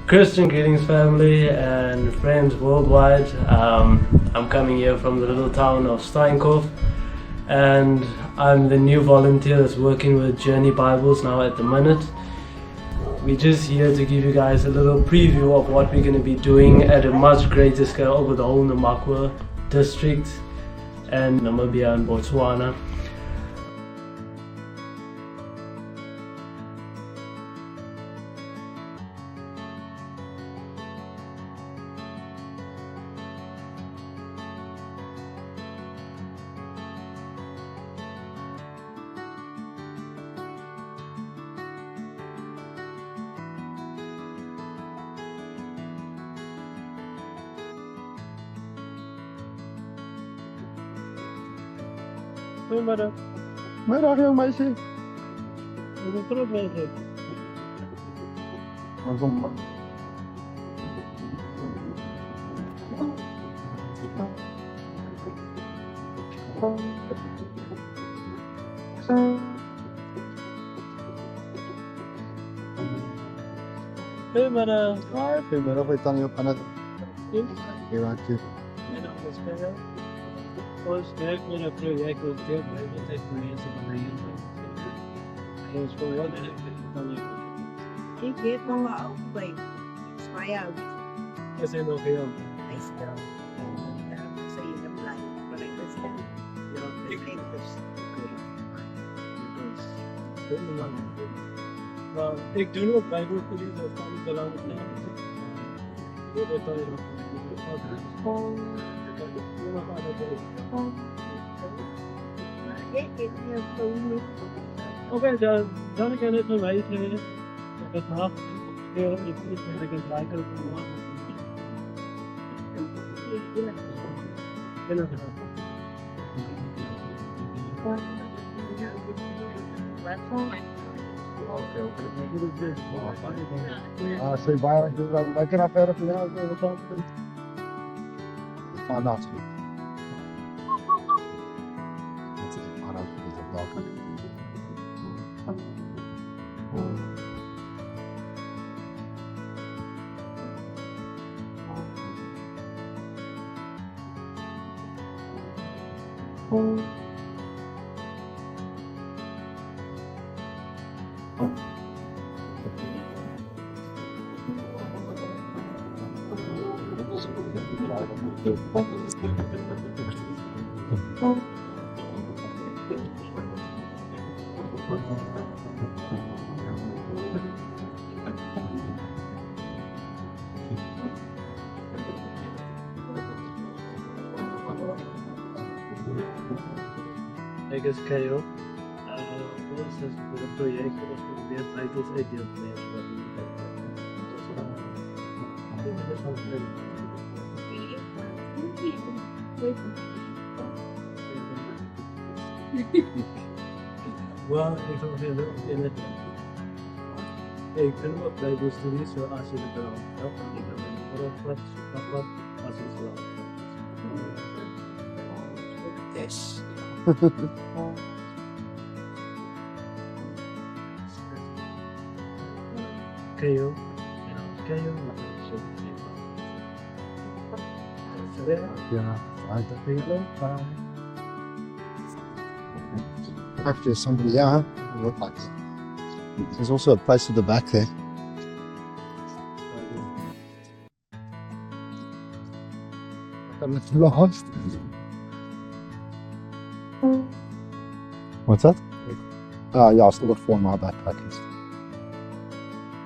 Christian greetings, family and friends worldwide. I'm coming here from the little town of Steinkopf, and I'm the new volunteer that's working with Journey Bibles now at the minute. We're just here to give you guys a little preview of what we're going to be doing at a much greater scale over the whole Namakwa district and Namibia and Botswana. Goedemiddag. Middag jong meisje. We zijn terug bezig. Goedemiddag. Ja, goedemiddag. Ik kan niet op aan het hierarchie. Mijn naam is Kendall. Ons werk met een project dat heel veel tijd voor mensen van de hier. En ons voor heel erg van je. Ik weet nog wel bij Smile. Er zijn nog heel I still say you can blind, but I understand. Ja, Ik denk dus. Maar ik doe ook bijbelstudie, dat kan niet belangrijk zijn. Dat kan je nog Oké, dan kan het verwijzen. Het mag heel iets met een lijker op de maan. Zeg waar, wij kunnen verder van jou. Van dat. Ik is Kayo. Ons is voor een project dat we weer titels uitdeel Wel, ik zou zeggen in het. Ik vind ook bijbelstudie zo als je het wel helpt. Ik ben een groot wat als het wel. Yes. Kayo. Kayo. Yeah, I think after somebody, yeah, look like it. There's also a place at the back there. I'm lost. What's that? Yeah, I've still got 4 in my backpack.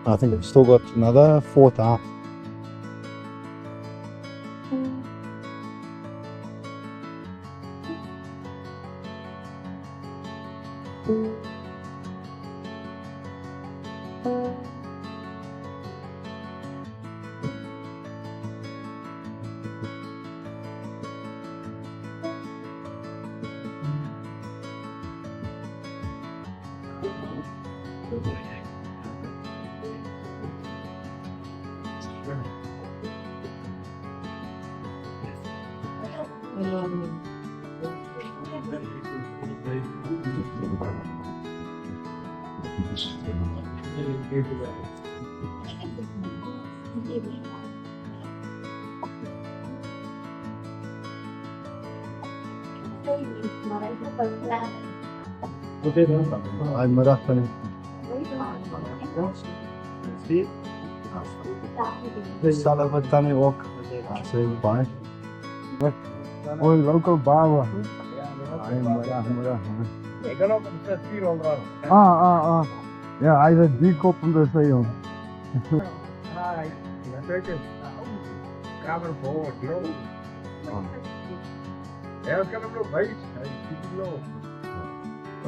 I think I've still got another 4 to half. I'm Marathon. Salavatani walk. Say bye. Oh, local barber. I'm Marathon. Ja, hij is die kop van de zee, joh.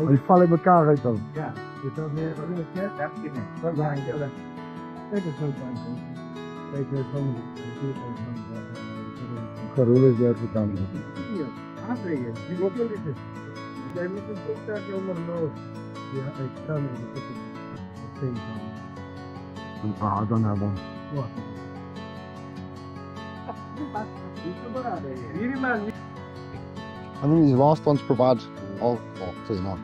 Die vallen in elkaar uit dan. Ja. Karol is daar gedaan. Dan hebben. I think these last ones provide all clean up.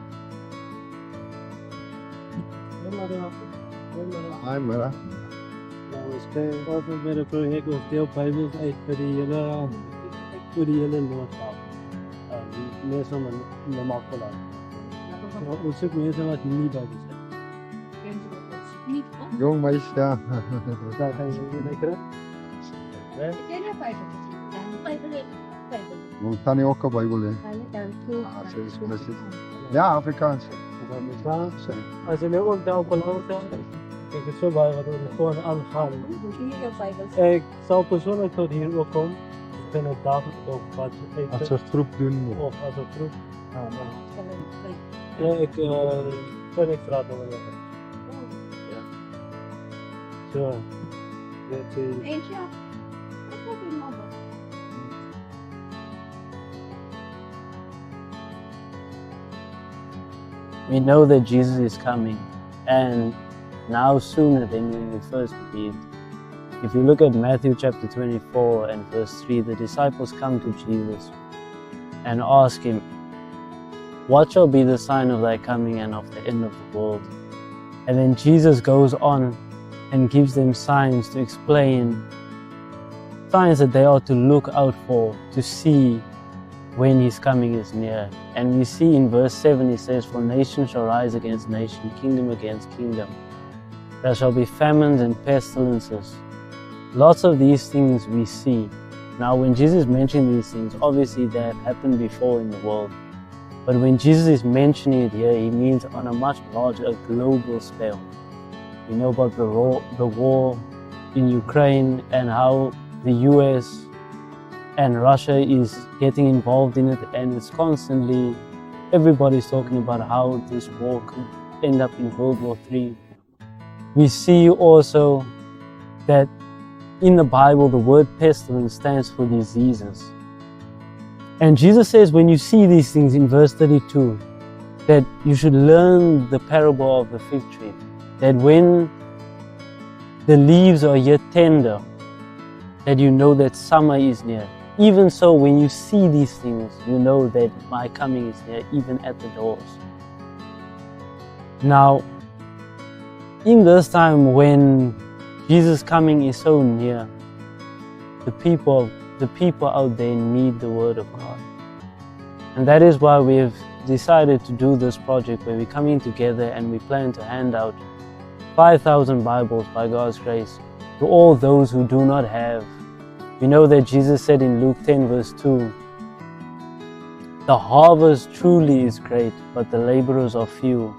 I'm better. Also met een project of deel Bijbels uit voor die hele Noordkap. Mensen met normaal verlaten. We zoeken mensen wat niet bij zijn. Jong meisje, ja. Daar ga je lekker. We gaan niet ook op Bijbel in. Ja, Afrikaans. Als je nu ook daar op een land staat, kijk het zo bij wat we gewoon aangaan. Ik zal persoonlijk tot hier ook komen. Ik ben het dagelijks ook wat eten. Als ze groep doen. Of als een groep. Ja, ik kan ik praten over dat. Ja. Zo. Eentje? We know that Jesus is coming, and now sooner than when we first believed. If you look at Matthew chapter 24 and verse 3, the disciples come to Jesus and ask him, "What shall be the sign of thy coming and of the end of the world?" And then Jesus goes on and gives them signs to explain, signs that they ought to look out for, to see when his coming is near. And we see in verse 7, he says, "For nation shall rise against nation, kingdom against kingdom. There shall be famines and pestilences." Lots of these things we see. Now, when Jesus mentioned these things, obviously they have happened before in the world. But when Jesus is mentioning it here, he means on a much larger global scale. We know about the war in Ukraine and how the US and Russia is getting involved in it, and it's constantly, everybody's talking about how this war could end up in World War III. We see also that in the Bible, the word pestilence stands for diseases. And Jesus says, when you see these things in verse 32, that you should learn the parable of the fig tree, that when the leaves are yet tender, that you know that summer is near. Even so, when you see these things, you know that my coming is near, even at the doors. Now, in this time when Jesus' coming is so near, the people out there need the Word of God. And that is why we have decided to do this project where we're coming together and we plan to hand out 5,000 Bibles by God's grace to all those who do not have. We know that Jesus said in Luke 10 verse 2, "The harvest truly is great, but the laborers are few.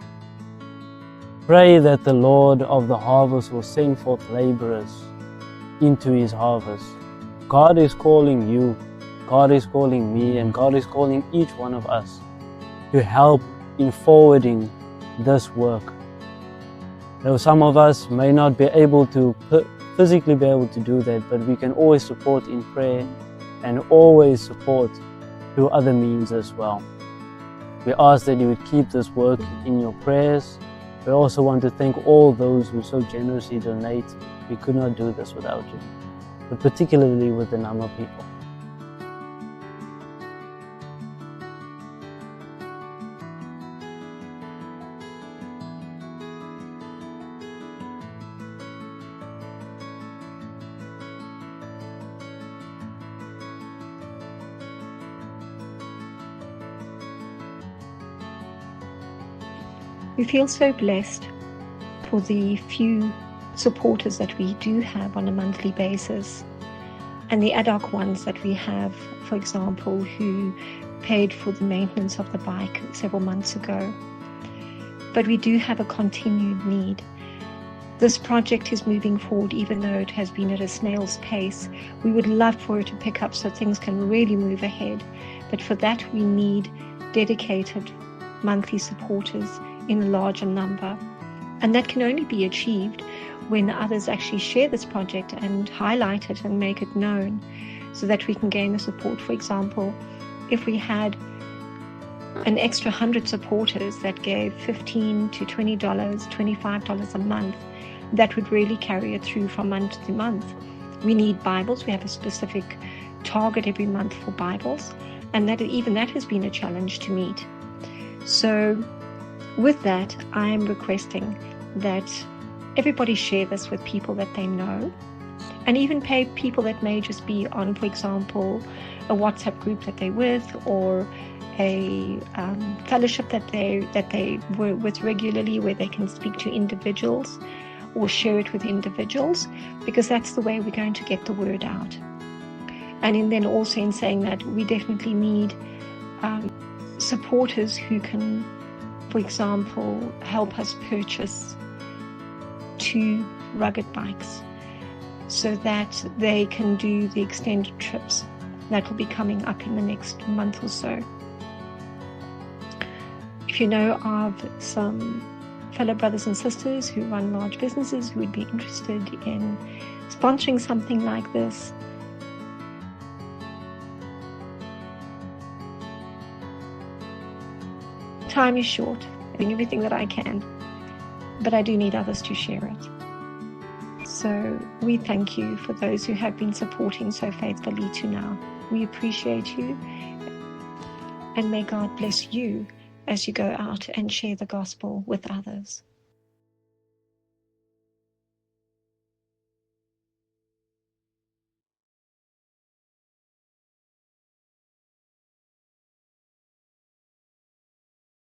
Pray that the Lord of the harvest will send forth laborers into his harvest." God is calling you, God is calling me, and God is calling each one of us to help in forwarding this work. Now, some of us may not be able to physically be able to do that, but we can always support in prayer and always support through other means as well. We ask that you would keep this work in your prayers. We also want to thank all those who so generously donate. We could not do this without you, but particularly with the Nama people. We feel so blessed for the few supporters that we do have on a monthly basis, and the ad hoc ones that we have, for example, who paid for the maintenance of the bike several months ago. But we do have a continued need. This project is moving forward, even though it has been at a snail's pace. We would love for it to pick up so things can really move ahead. But for that, we need dedicated monthly supporters in a larger number. And that can only be achieved when others actually share this project and highlight it and make it known so that we can gain the support. For example, if we had an extra 100 supporters that gave $15 to $20, $25 a month, that would really carry it through from month to month. We need Bibles. We have a specific target every month for Bibles, and that has been a challenge to meet. So with that, I am requesting that everybody share this with people that they know, and even pay people that may just be on, for example, a WhatsApp group that they're with, or a fellowship that they were with regularly, where they can speak to individuals or share it with individuals, because that's the way we're going to get the word out. And then also in saying that, we definitely need supporters who can, for example, help us purchase 2 rugged bikes so that they can do the extended trips that will be coming up in the next month or so. If you know of some fellow brothers and sisters who run large businesses who would be interested in sponsoring something like this, time is short. I'm doing everything that I can, but I do need others to share it. So we thank you for those who have been supporting so faithfully to now. We appreciate you, and may God bless you as you go out and share the gospel with others.